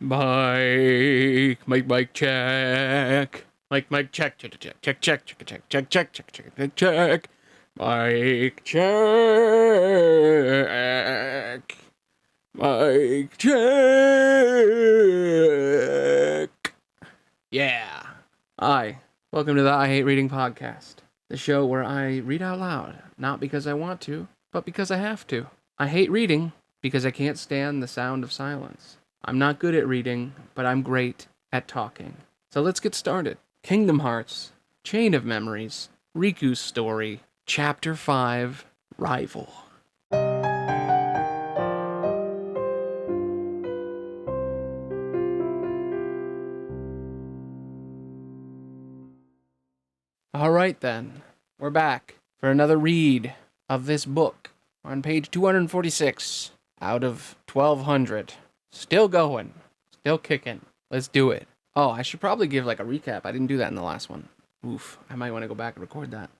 Mic check. Mic check, check, check, check, check, check, check, check, check, check, check, check, check. Mic check. Mic check. Yeah. Hi. Welcome to the I Hate Reading podcast, the show where I read out loud, not because I want to, but because I have to. I hate reading because I can't stand the sound of silence. I'm not good at reading, but I'm great at talking. So let's get started. Kingdom Hearts, Chain of Memories, Riku's Story, Chapter 5, Rival. Alright then, we're back for another read of this book on page 246 out of 1200. Still going, still kicking. Let's do it. Oh, I should probably give like a recap. I didn't do that in the last one. Oof, I might want to go back and record that.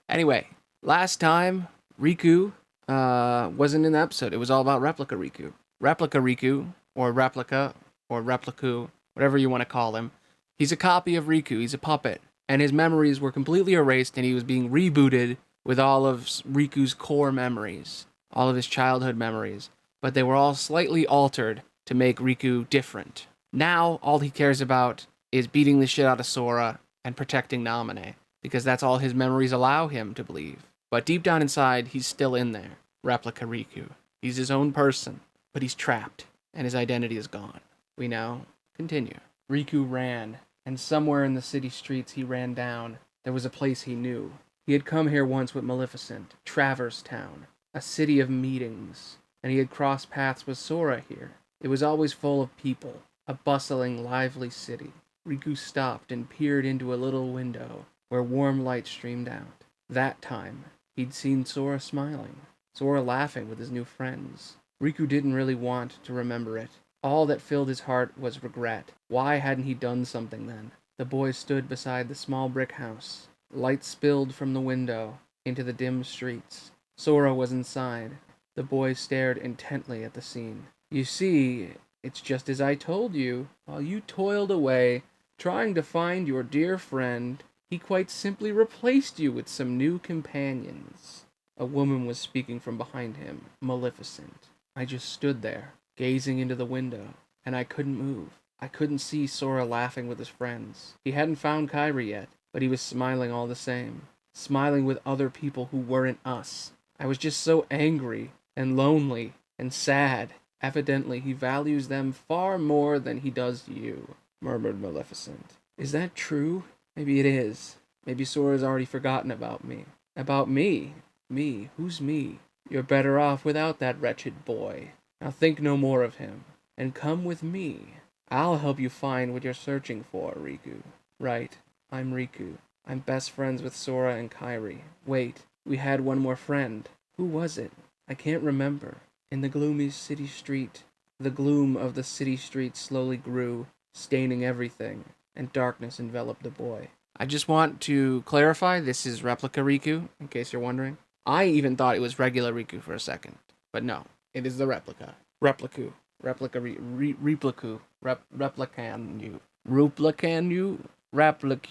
Anyway, last time Riku wasn't in the episode. It was all about Replica Riku. Replica Riku, or Replica, or Repliku, whatever you want to call him. He's a copy of Riku. He's a puppet. And his memories were completely erased, and he was being rebooted with all of Riku's core memories, all of his childhood memories. But they were all slightly altered to make Riku different. Now, all he cares about is beating the shit out of Sora and protecting Naminé, because that's all his memories allow him to believe. But deep down inside, he's still in there, Replica Riku. He's his own person, but he's trapped, and his identity is gone. We now continue. Riku ran, and somewhere in the city streets he ran down, there was a place he knew. He had come here once with Maleficent, Traverse Town, a city of meetings, and he had crossed paths with Sora here. It was always full of people, a bustling, lively city. Riku stopped and peered into a little window where warm light streamed out. That time, he'd seen Sora smiling, Sora laughing with his new friends. Riku didn't really want to remember it. All that filled his heart was regret. Why hadn't he done something then? The boy stood beside the small brick house. Light spilled from the window into the dim streets. Sora was inside. The boy stared intently at the scene. You see, it's just as I told you. While you toiled away, trying to find your dear friend, he quite simply replaced you with some new companions. A woman was speaking from behind him, Maleficent. I just stood there, gazing into the window, and I couldn't move. I couldn't see Sora laughing with his friends. He hadn't found Kairi yet, but he was smiling all the same. Smiling with other people who weren't us. I was just so angry, and lonely, and sad. Evidently, he values them far more than he does you, murmured Maleficent. Is that true? Maybe it is. Maybe Sora's already forgotten about me. About me? Me? Who's me? You're better off without that wretched boy. Now think no more of him, and come with me. I'll help you find what you're searching for, Riku. Right, I'm Riku. I'm best friends with Sora and Kairi. Wait, we had one more friend. Who was it? I can't remember. In the gloomy city street, the gloom of the city street slowly grew, staining everything, and darkness enveloped the boy. I just want to clarify, this is Replica Riku, in case you're wondering. I even thought it was regular Riku for a second, but no, it is the replica. Repliku. Replican you. Replican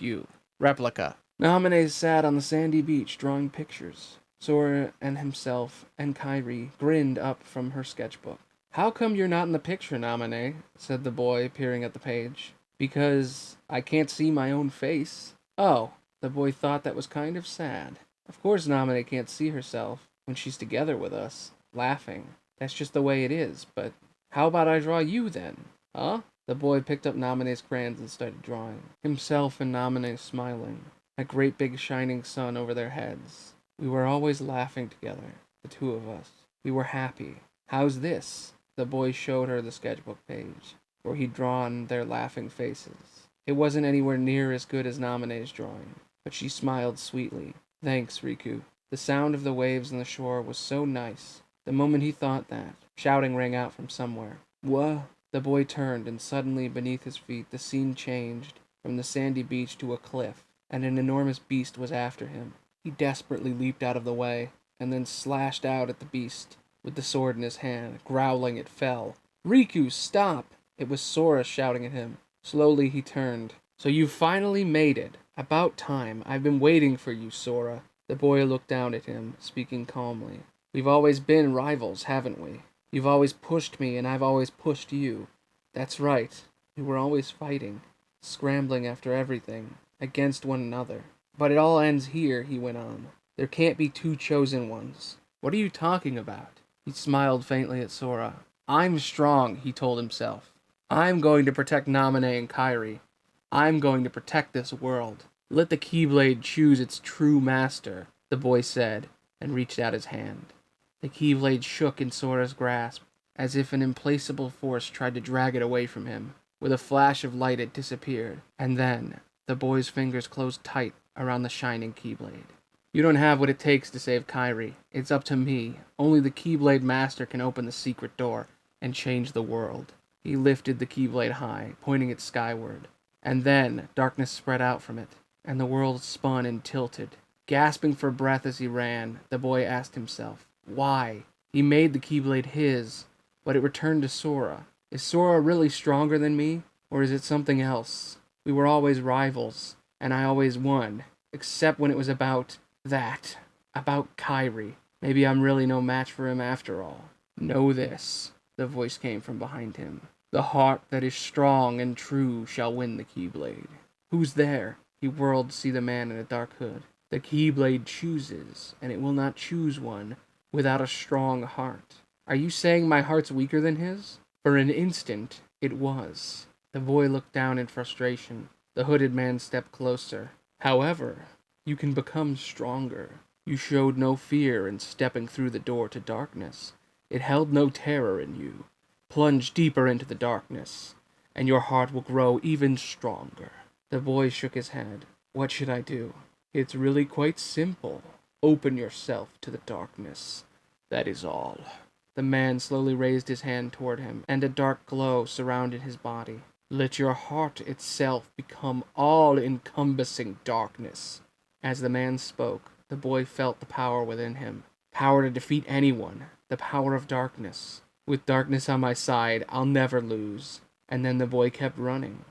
you? Replica. Naminé sat on the sandy beach drawing pictures. Sora and himself and Kairi grinned up from her sketchbook. How come you're not in the picture, Naminé? Said the boy, peering at the page. Because I can't see my own face. Oh, the boy thought that was kind of sad. Of course Naminé can't see herself when she's together with us, laughing. That's just the way it is, but how about I draw you then? Huh? The boy picked up Naminé's crayons and started drawing. Himself and Naminé smiling. A great big shining sun over their heads. We were always laughing together, the two of us. We were happy. How's this? The boy showed her the sketchbook page, where he'd drawn their laughing faces. It wasn't anywhere near as good as Naminé's drawing, but she smiled sweetly. Thanks, Riku. The sound of the waves on the shore was so nice. The moment he thought that, shouting rang out from somewhere. Whoa! The boy turned, and suddenly beneath his feet the scene changed from the sandy beach to a cliff, and an enormous beast was after him. He desperately leaped out of the way, and then slashed out at the beast. With the sword in his hand, growling, it fell. Riku, stop! It was Sora shouting at him. Slowly he turned. So you finally made it. About time. I've been waiting for you, Sora. The boy looked down at him, speaking calmly. We've always been rivals, haven't we? You've always pushed me, and I've always pushed you. That's right. We were always fighting, scrambling after everything, against one another. But it all ends here, he went on. There can't be two chosen ones. What are you talking about? He smiled faintly at Sora. I'm strong, he told himself. I'm going to protect Naminé and Kairi. I'm going to protect this world. Let the Keyblade choose its true master, the boy said, and reached out his hand. The Keyblade shook in Sora's grasp, as if an implacable force tried to drag it away from him. With a flash of light it disappeared, and then the boy's fingers closed tight around the shining Keyblade. You don't have what it takes to save Kairi. It's up to me. Only the Keyblade Master can open the secret door and change the world. He lifted the Keyblade high, pointing it skyward. And then darkness spread out from it, and the world spun and tilted. Gasping for breath as he ran, the boy asked himself, why? He made the Keyblade his, but it returned to Sora. Is Sora really stronger than me, or is it something else? We were always rivals, and I always won, except when it was about that, about Kairi. Maybe I'm really no match for him after all. Know this, the voice came from behind him. The heart that is strong and true shall win the Keyblade. Who's there? He whirled to see the man in a dark hood. The Keyblade chooses, and it will not choose one without a strong heart. Are you saying my heart's weaker than his? For an instant, it was. The boy looked down in frustration. The hooded man stepped closer. However, you can become stronger. You showed no fear in stepping through the door to darkness. It held no terror in you. Plunge deeper into the darkness, and your heart will grow even stronger. The boy shook his head. What should I do? It's really quite simple. Open yourself to the darkness. That is all. The man slowly raised his hand toward him, and a dark glow surrounded his body. Let your heart itself become all-encompassing darkness. As the man spoke, the boy felt the power within him. Power to defeat anyone. The power of darkness. With darkness on my side, I'll never lose. And then the boy kept running.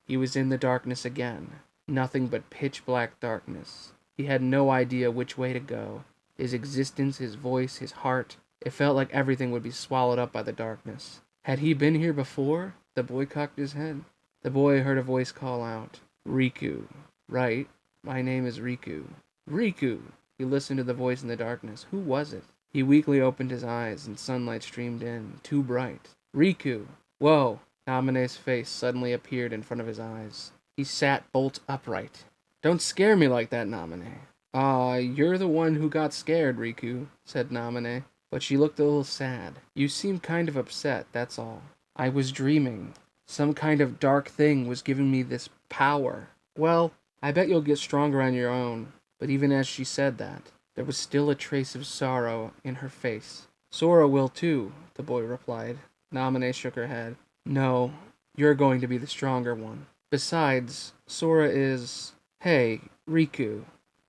He was in the darkness again. Nothing but pitch-black darkness. He had no idea which way to go. His existence, his voice, his heart. It felt like everything would be swallowed up by the darkness. Had he been here before? The boy cocked his head. The boy heard a voice call out, Riku. Right, my name is Riku. Riku! He listened to the voice in the darkness. Who was it? He weakly opened his eyes, and sunlight streamed in, too bright. Riku! Whoa! Naminé's face suddenly appeared in front of his eyes. He sat bolt upright. Don't scare me like that, Naminé. You're the one who got scared, Riku, said Naminé. But she looked a little sad. You seem kind of upset, that's all. I was dreaming. Some kind of dark thing was giving me this power. Well, I bet you'll get stronger on your own. But even as she said that, there was still a trace of sorrow in her face. Sora will too, the boy replied. Naminé shook her head. No, you're going to be the stronger one. Besides, Sora is... Hey, Riku.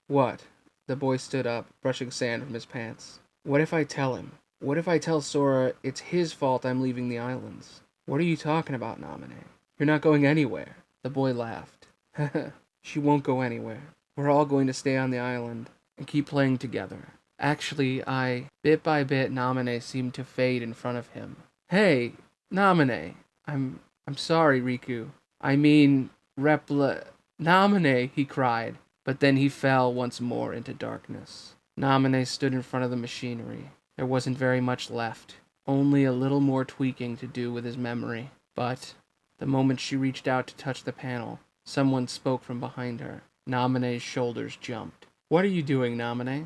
What? The boy stood up, brushing sand from his pants. What if I tell him? What if I tell Sora it's his fault I'm leaving the islands? What are you talking about, Naminé? You're not going anywhere. The boy laughed. She won't go anywhere. We're all going to stay on the island and keep playing together. Actually, Bit by bit, Naminé seemed to fade in front of him. Hey, Naminé. I'm sorry, Riku. I mean, Naminé, he cried. But then he fell once more into darkness. Naminé stood in front of the machinery. There wasn't very much left. Only a little more tweaking to do with his memory. But the moment she reached out to touch the panel, someone spoke from behind her. Naminé's shoulders jumped. What are you doing, Naminé?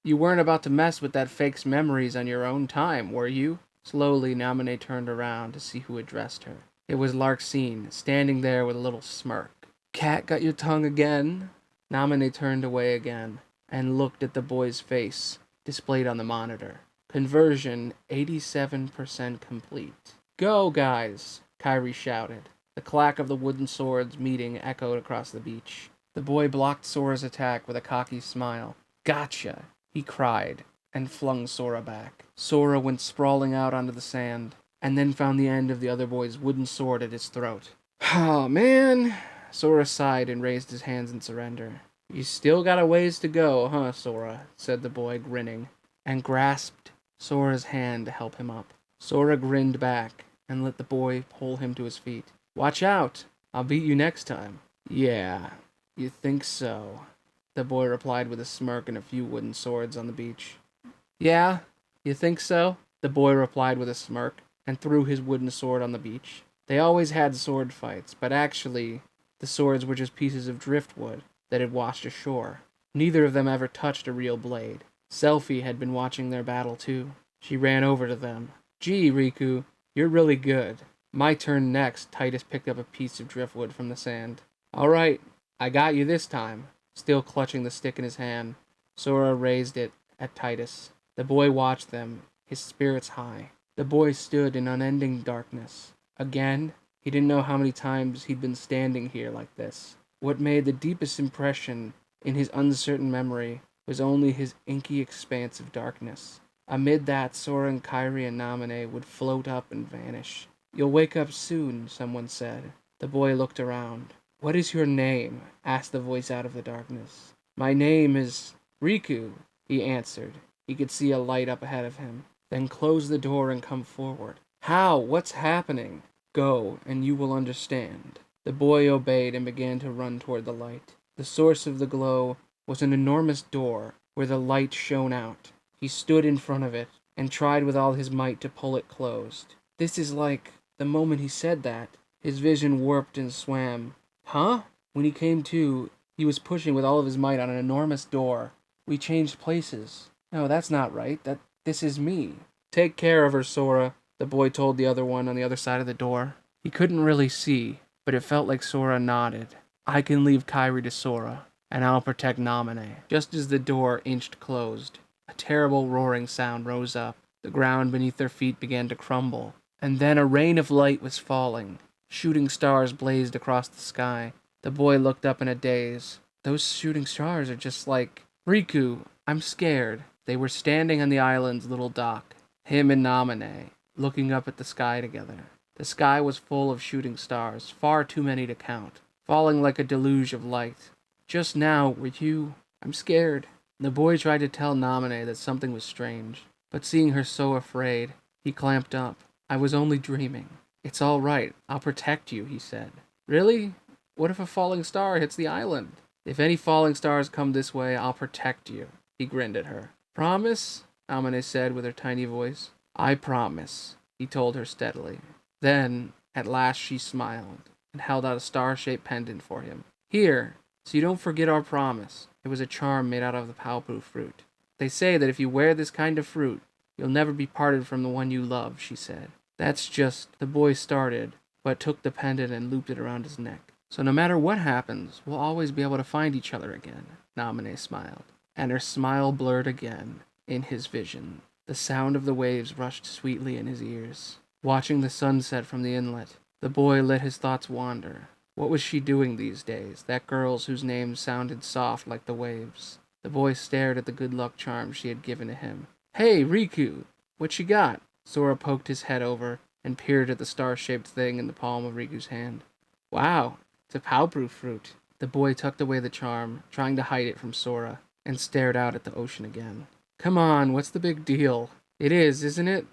You weren't about to mess with that fake's memories on your own time, were you? Slowly, Naminé turned around to see who addressed her. It was Larxene, standing there with a little smirk. Cat got your tongue again? Naminé turned away again and looked at the boy's face, displayed on the monitor. Conversion 87% complete. Go, guys! Kairi shouted. The clack of the wooden swords meeting echoed across the beach. The boy blocked Sora's attack with a cocky smile. Gotcha! He cried, and flung Sora back. Sora went sprawling out onto the sand. and then found the end of the other boy's wooden sword at his throat. Oh, man. Sora sighed and raised his hands in surrender. You still got a ways to go, huh, Sora? Said the boy, grinning, and grasped Sora's hand to help him up. Sora grinned back and let the boy pull him to his feet. Watch out! I'll beat you next time. Yeah, you think so? The boy replied with a smirk and a few wooden swords on the beach. Yeah, you think so? The boy replied with a smirk and threw his wooden sword on the beach. They always had sword fights, but actually, the swords were just pieces of driftwood that had washed ashore. Neither of them ever touched a real blade. Selphie had been watching their battle too. She ran over to them. Gee, Riku, you're really good. My turn next. Titus picked up a piece of driftwood from the sand. All right, I got you this time. Still clutching the stick in his hand, Sora raised it at Titus. The boy watched them, his spirits high. The boy stood in unending darkness. Again, he didn't know how many times he'd been standing here like this. What made the deepest impression in his uncertain memory was only his inky expanse of darkness. Amid that, Sora and Kairi and Naminé would float up and vanish. You'll wake up soon, someone said. The boy looked around. What is your name? Asked the voice out of the darkness. My name is Riku, he answered. He could see a light up ahead of him. Then close the door and come forward. How? What's happening? Go, and you will understand. The boy obeyed and began to run toward the light. The source of the glow was an enormous door where the light shone out. He stood in front of it and tried with all his might to pull it closed. This is like... The moment he said that, his vision warped and swam. Huh? When he came to, he was pushing with all of his might on an enormous door. We changed places. No, that's not right. This is me. Take care of her, Sora, the boy told the other one on the other side of the door. He couldn't really see, but it felt like Sora nodded. I can leave Kairi to Sora, and I'll protect Naminé. Just as the door inched closed, a terrible roaring sound rose up. The ground beneath their feet began to crumble, and then a rain of light was falling. Shooting stars blazed across the sky. The boy looked up in a daze. Those shooting stars are just like... Riku, I'm scared. They were standing on the island's little dock, him and Naminé, looking up at the sky together. The sky was full of shooting stars, far too many to count, falling like a deluge of light. Just now, were you... I'm scared. The boy tried to tell Naminé that something was strange, but seeing her so afraid, he clamped up. I was only dreaming. It's all right. I'll protect you, he said. Really? What if a falling star hits the island? If any falling stars come this way, I'll protect you. He grinned at her. Promise? Naminé said with her tiny voice. I promise, he told her steadily. Then, at last she smiled and held out a star-shaped pendant for him. Here, so you don't forget our promise. It was a charm made out of the Paopu fruit. They say that if you wear this kind of fruit, you'll never be parted from the one you love, she said. That's just... The boy started, but took the pendant and looped it around his neck. So no matter what happens, we'll always be able to find each other again, Naminé smiled. And her smile blurred again in his vision. The sound of the waves rushed sweetly in his ears. Watching the sunset from the inlet, the boy let his thoughts wander. What was she doing these days, that girl whose name sounded soft like the waves? The boy stared at the good luck charm she had given to him. Hey, Riku! What you got? Sora poked his head over and peered at the star-shaped thing in the palm of Riku's hand. Wow, it's a Paopu fruit. The boy tucked away the charm, trying to hide it from Sora, and stared out at the ocean again. Come on, what's the big deal? It is, isn't it?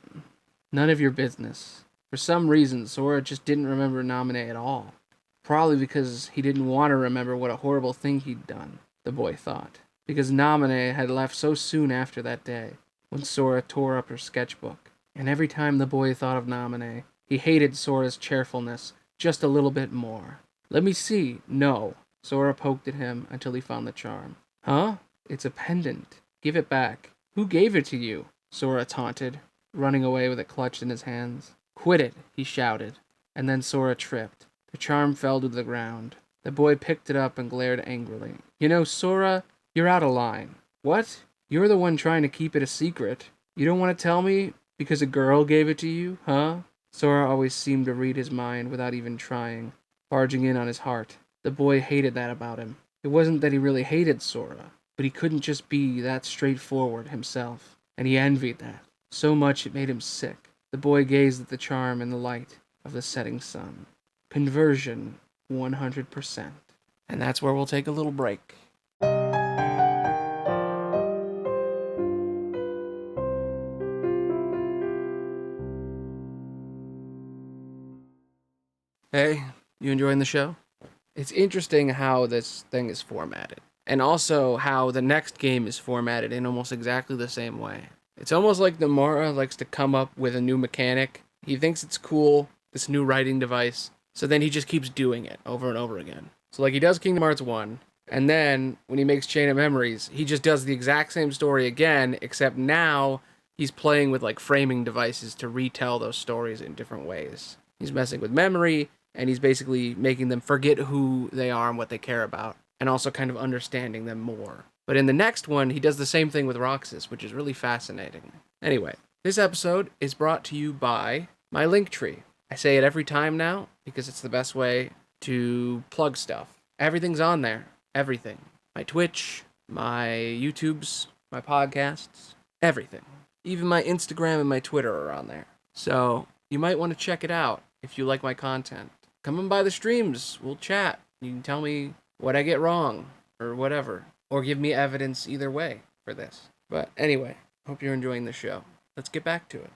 None of your business. For some reason, Sora just didn't remember Naminé at all. Probably because he didn't want to remember what a horrible thing he'd done, the boy thought. Because Naminé had left so soon after that day, when Sora tore up her sketchbook. And every time the boy thought of Naminé, he hated Sora's cheerfulness just a little bit more. Let me see. No. Sora poked at him until he found the charm. Huh? It's a pendant. Give it back. Who gave it to you? Sora taunted, running away with it clutched in his hands. Quit it, he shouted. And then Sora tripped. The charm fell to the ground. The boy picked it up and glared angrily. You know, Sora, you're out of line. What? You're the one trying to keep it a secret. You don't want to tell me because a girl gave it to you, huh? Sora always seemed to read his mind without even trying, barging in on his heart. The boy hated that about him. It wasn't that he really hated Sora, but he couldn't just be that straightforward himself, and he envied that. So much it made him sick. The boy gazed at the charm in the light of the setting sun. Conversion 100%. And that's where we'll take a little break. Hey, you enjoying the show? It's interesting how this thing is formatted, and also how the next game is formatted in almost exactly the same way. It's almost like Nomura likes to come up with a new mechanic. He thinks it's cool, this new writing device, so then he just keeps doing it over and over again. So like he does Kingdom Hearts 1, and then when he makes Chain of Memories, he just does the exact same story again, except now he's playing with like framing devices to retell those stories in different ways. He's messing with memory, and he's basically making them forget who they are and what they care about, and also kind of understanding them more. But in the next one, he does the same thing with Roxas, which is really fascinating. Anyway, this episode is brought to you by my linktree. I say it every time now because it's the best way to plug stuff. Everything's on there. Everything. My Twitch, my YouTubes, my podcasts, everything. Even my Instagram and my Twitter are on there. So you might want to check it out if you like my content. Come on by the streams. We'll chat. You can tell me what I get wrong or whatever. Or give me evidence either way for this. But anyway, hope you're enjoying the show. Let's get back to it.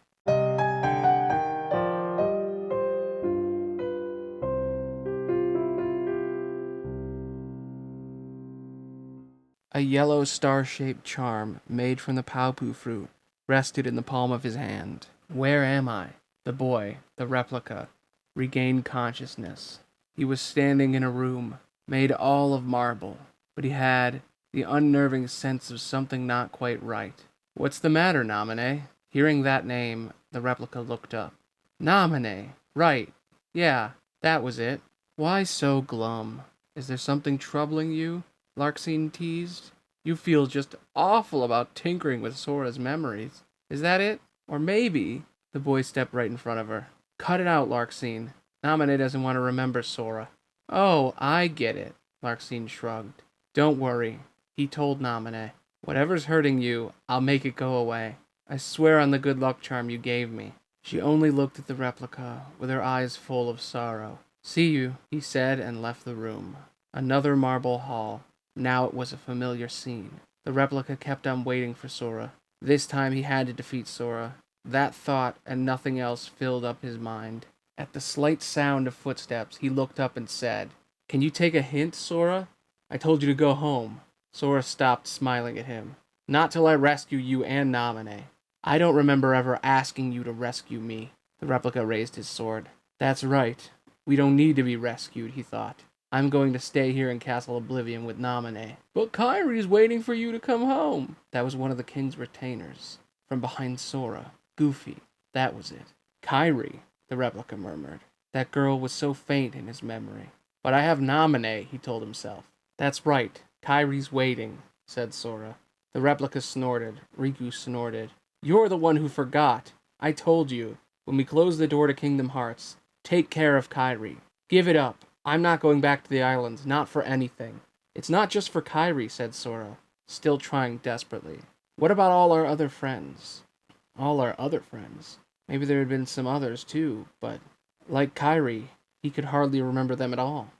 A yellow star-shaped charm made from the Paupu fruit rested in the palm of his hand. Where am I? The boy, the replica, regained consciousness. He was standing in a room made all of marble, but he had the unnerving sense of something not quite right. What's the matter, Naminé? Hearing that name, the replica looked up. Naminé, right. Yeah, that was it. Why so glum? Is there something troubling you? Larxene teased. You feel just awful about tinkering with Sora's memories. Is that it? Or maybe... The boy stepped right in front of her. Cut it out, Larxene. Naminé doesn't want to remember Sora. Oh, I get it, Larxene shrugged. Don't worry, he told Naminé. Whatever's hurting you, I'll make it go away. I swear on the good luck charm you gave me. She only looked at the replica, with her eyes full of sorrow. See you, he said, and left the room. Another marble hall. Now it was a familiar scene. The replica kept on waiting for Sora. This time he had to defeat Sora. That thought and nothing else filled up his mind. At the slight sound of footsteps, he looked up and said, Can you take a hint, Sora? I told you to go home. Sora stopped, smiling at him. Not till I rescue you and Naminé. I don't remember ever asking you to rescue me. The replica raised his sword. That's right. We don't need to be rescued, he thought. I'm going to stay here in Castle Oblivion with Naminé. But Kairi's waiting for you to come home. That was one of the king's retainers. From behind Sora. Goofy. That was it. Kairi, the replica murmured. That girl was so faint in his memory. But I have Naminé, he told himself. That's right. Kairi's waiting, said Sora. The replica snorted. Riku snorted. You're the one who forgot. I told you. When we close the door to Kingdom Hearts, take care of Kairi. Give it up. I'm not going back to the islands, not for anything. It's not just for Kairi, said Sora, still trying desperately. What about all our other friends? All our other friends? Maybe there had been some others too, but like Kairi, he could hardly remember them at all.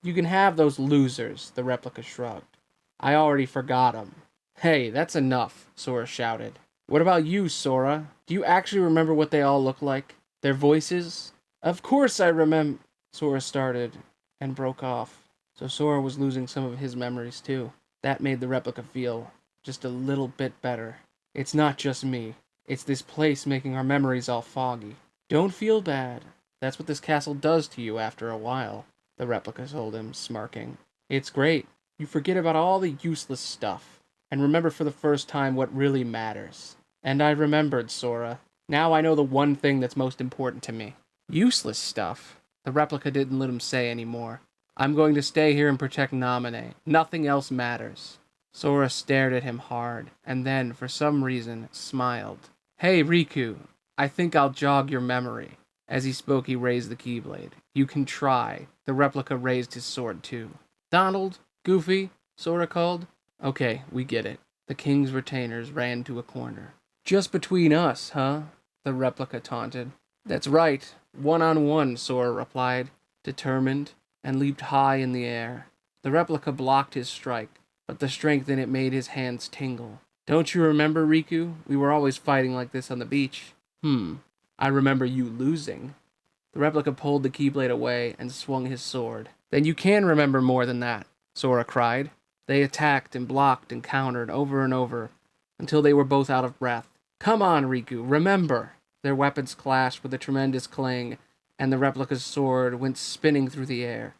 You can have those losers, the replica shrugged. I already forgot 'em. Hey, that's enough, Sora shouted. What about you, Sora? Do you actually remember what they all look like? Their voices? Of course I remember... Sora started and broke off. So Sora was losing some of his memories too. That made the replica feel just a little bit better. It's not just me. It's this place making our memories all foggy. Don't feel bad. That's what this castle does to you after a while, the replica told him, smirking. It's great. You forget about all the useless stuff, and remember for the first time what really matters. And I remembered, Sora. Now I know the one thing that's most important to me. Useless stuff? The replica didn't let him say any more. I'm going to stay here and protect Naminé. Nothing else matters. Sora stared at him hard, and then, for some reason, smiled. Hey, Riku, I think I'll jog your memory. As he spoke, he raised the Keyblade. You can try. The replica raised his sword, too. Donald? Goofy? Sora called. Okay, we get it. The king's retainers ran to a corner. Just between us, huh? the replica taunted. That's right, 1-on-1, Sora replied, determined, and leaped high in the air. The replica blocked his strike, but the strength in it made his hands tingle. Don't you remember, Riku? We were always fighting like this on the beach. I remember you losing. The replica pulled the keyblade away and swung his sword. Then you can remember more than that, Sora cried. They attacked and blocked and countered over and over until they were both out of breath. Come on, Riku, remember! Their weapons clashed with a tremendous clang, and the replica's sword went spinning through the air.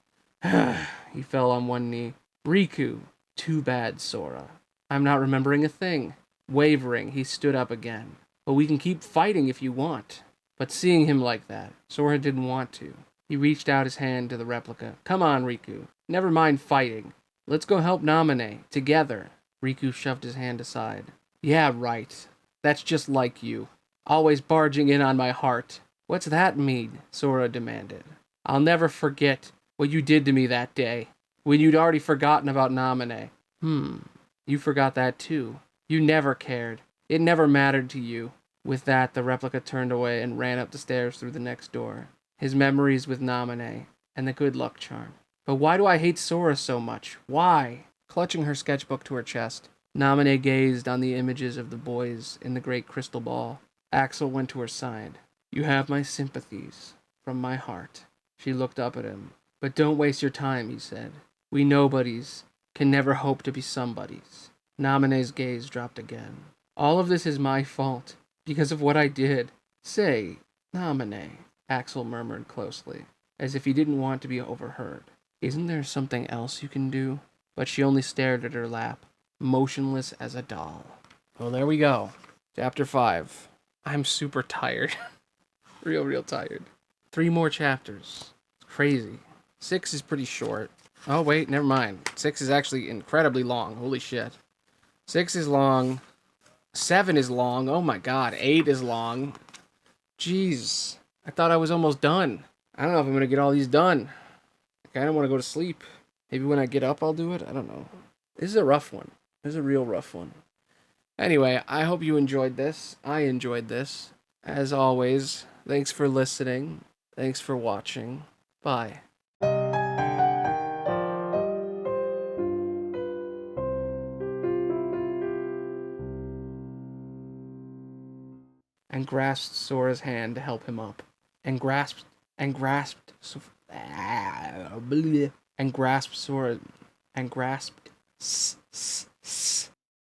He fell on one knee. Riku, too bad, Sora. I'm not remembering a thing. Wavering, he stood up again. But we can keep fighting if you want. But seeing him like that, Sora didn't want to. He reached out his hand to the replica. Come on, Riku. Never mind fighting. Let's go help Naminé. Together. Riku shoved his hand aside. Yeah, right. That's just like you. Always barging in on my heart. What's that mean? Sora demanded. I'll never forget what you did to me that day, when you'd already forgotten about Naminé. You forgot that too. You never cared. It never mattered to you. With that, the replica turned away and ran up the stairs through the next door. His memories with Naminé and the good luck charm. But why do I hate Sora so much? Why? Clutching her sketchbook to her chest, Naminé gazed on the images of the boys in the great crystal ball. Axel went to her side. You have my sympathies. From my heart. She looked up at him. But don't waste your time, he said. We nobodies can never hope to be somebodies. Naminé's gaze dropped again. All of this is my fault, because of what I did. Say, Naminé, Axel murmured closely, as if he didn't want to be overheard. Isn't there something else you can do? But she only stared at her lap, motionless as a doll. Well, there we go. Chapter 5. I'm super tired. real tired. 3 more chapters. It's crazy. 6 is pretty short. Oh, wait, never mind. 6 is actually incredibly long. Holy shit. 6 is long. 7 is long. Oh my god. 8 is long. Jeez. I thought I was almost done. I don't know if I'm going to get all these done. I kind of want to go to sleep. Maybe when I get up I'll do it. I don't know. This is a rough one. This is a real rough one. Anyway, I hope you enjoyed this. I enjoyed this. As always, thanks for listening. Thanks for watching. Bye. And grasped Sora's hand to help him up. And grasped Sora, and grasped